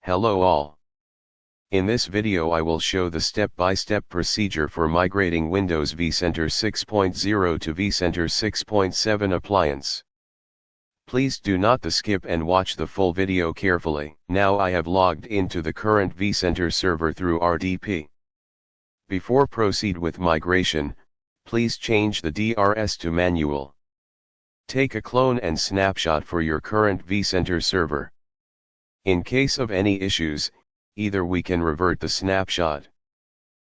Hello all. In this video I will show the step-by-step procedure for migrating Windows Vcenter 6.0 to Vcenter 6.7 appliance. Please do not skip and watch the full video carefully. Now I have logged into the current Vcenter server through RDP. Before proceed with migration, please change the DRS to manual. Take a clone and snapshot for your current Vcenter server. In case of any issues, either we can revert the snapshot,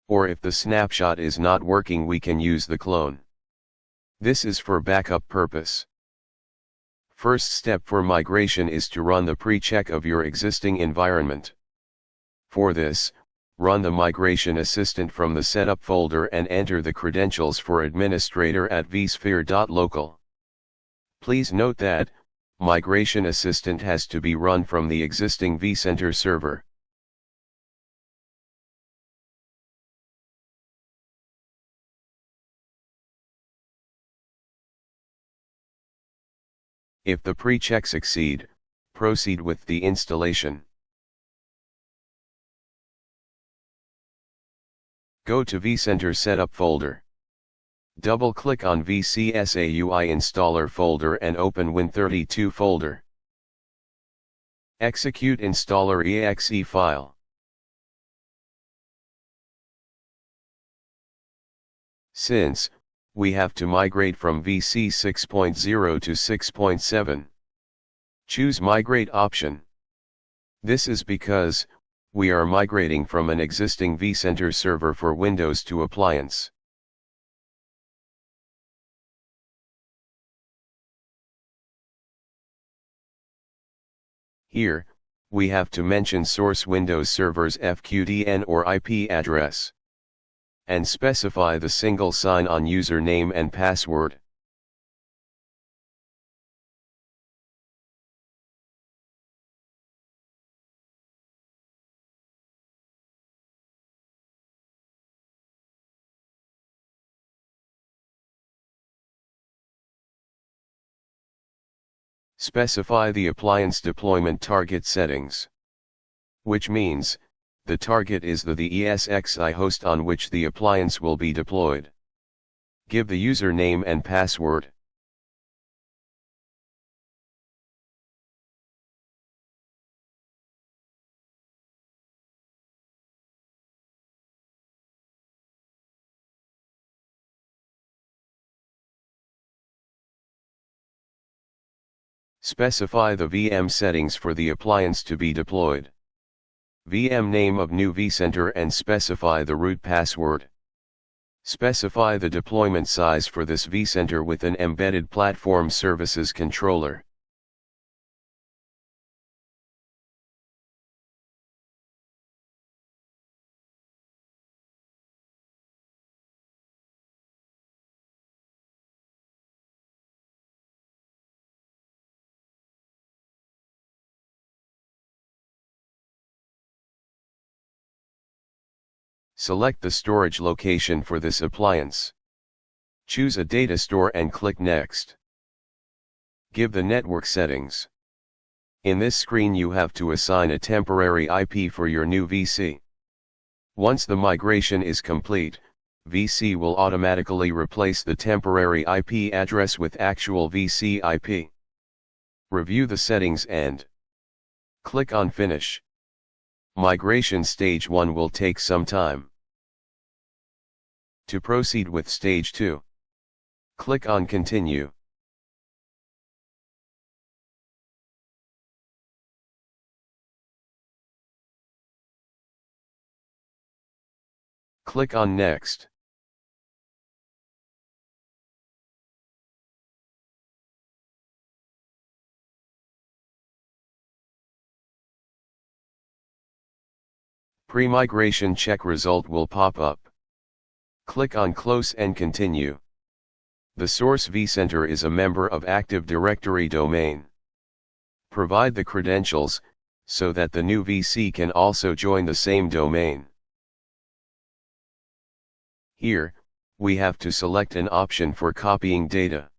or if the snapshot is not working we can use the clone. This is for backup purpose. First step for migration is to run the pre-check of your existing environment. For this, run the Migration Assistant from the Setup folder and enter the credentials for administrator at vsphere.local. Please note that, Migration Assistant has to be run from the existing Vcenter server. If the pre-check succeed, proceed with the installation. Go to Vcenter Setup folder. Double-click on VCSAUI installer folder and open Win32 folder. Execute installer exe file. Since we have to migrate from VC 6.0 to 6.7, choose Migrate option. This is because we are migrating from an existing Vcenter server for Windows to appliance. Here, we have to mention source Windows server's FQDN or IP address, and specify the single sign-on username and password. Specify the appliance deployment target settings, which means, the target is the ESXi host on which the appliance will be deployed. Give the username and password. Specify the VM settings for the appliance to be deployed. VM name of new vCenter and specify the root password. Specify the deployment size for this vCenter with an embedded platform services controller. Select the storage location for this appliance. Choose a data store and click Next. Give the network settings. In this screen you have to assign a temporary IP for your new VC. Once the migration is complete, VC will automatically replace the temporary IP address with actual VC IP. Review the settings and click on Finish. Migration stage 1 will take some time. To proceed with stage 2, click on Continue. Click on Next. Pre-migration check result will pop up. Click on Close and Continue. The source vCenter is a member of Active Directory domain. Provide the credentials, so that the new VC can also join the same domain. Here, we have to select an option for copying data.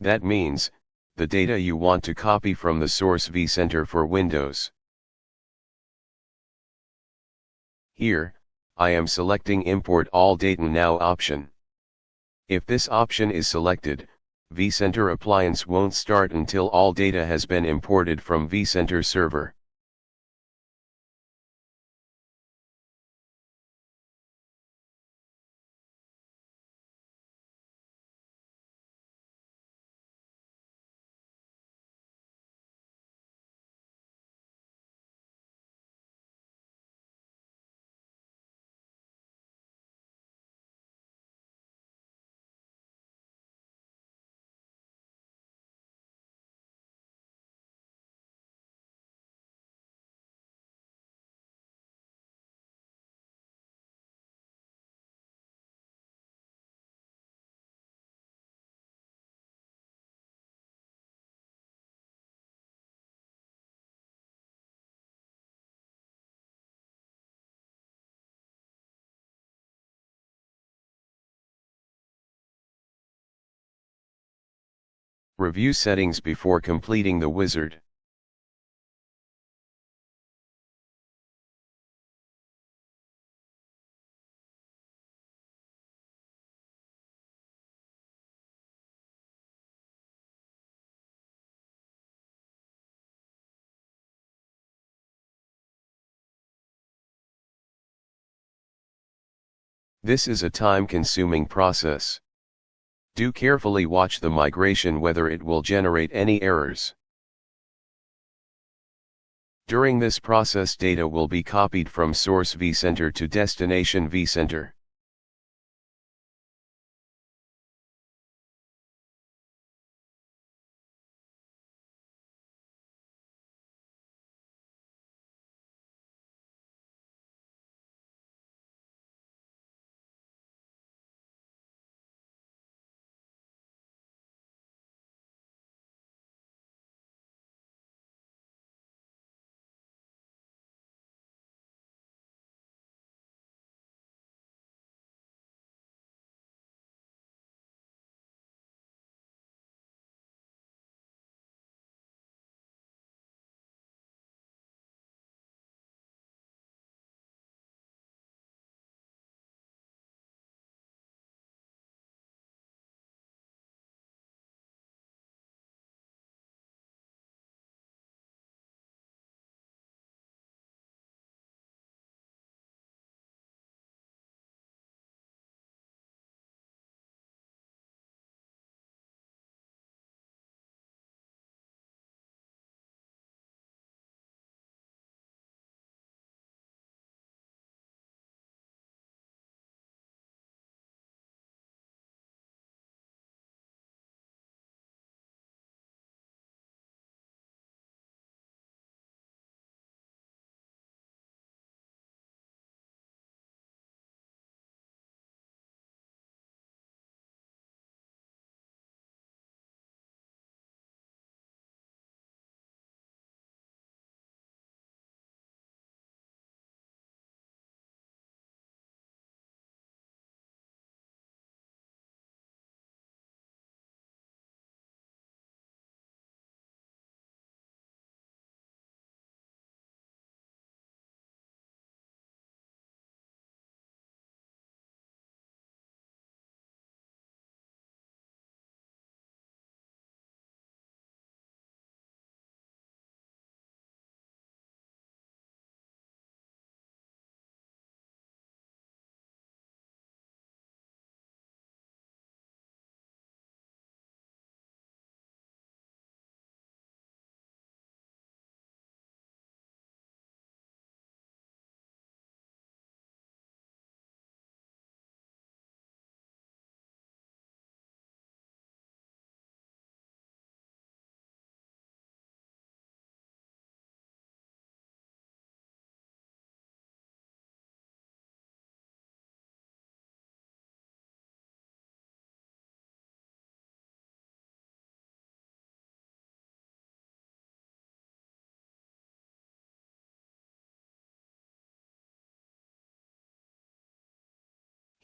That means, the data you want to copy from the source vCenter for Windows. Here, I am selecting Import All Data Now option. If this option is selected, vCenter appliance won't start until all data has been imported from vCenter server. Review settings before completing the wizard. This is a time-consuming process. Do carefully watch the migration whether it will generate any errors. During this process, data will be copied from source vCenter to destination vCenter.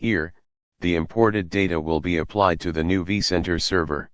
Here, the imported data will be applied to the new vCenter server.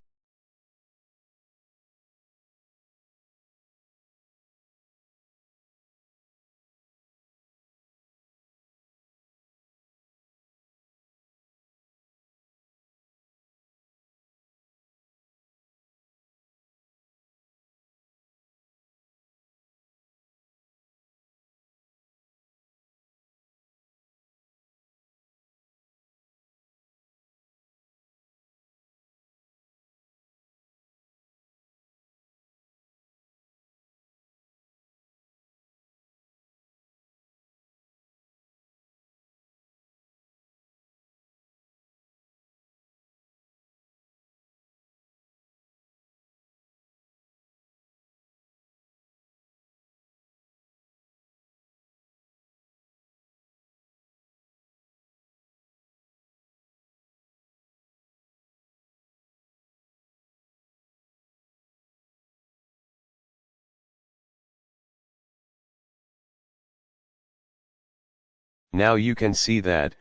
Now you can see that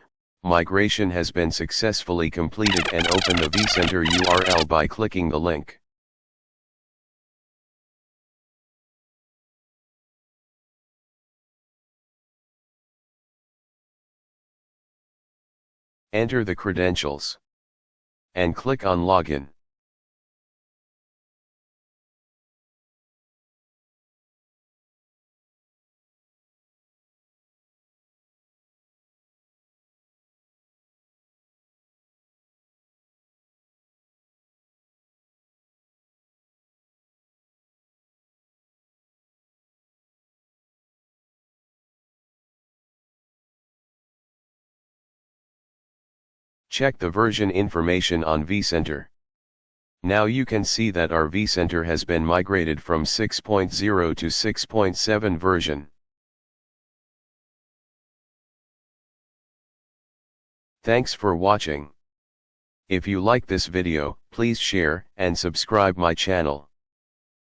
migration has been successfully completed, and open the vCenter URL by clicking the link. Enter the credentials and click on Login. Check the version information on vCenter. Now you can see that our vCenter has been migrated from 6.0 to 6.7 version. Thanks for watching. If you like this video, please share and subscribe my channel.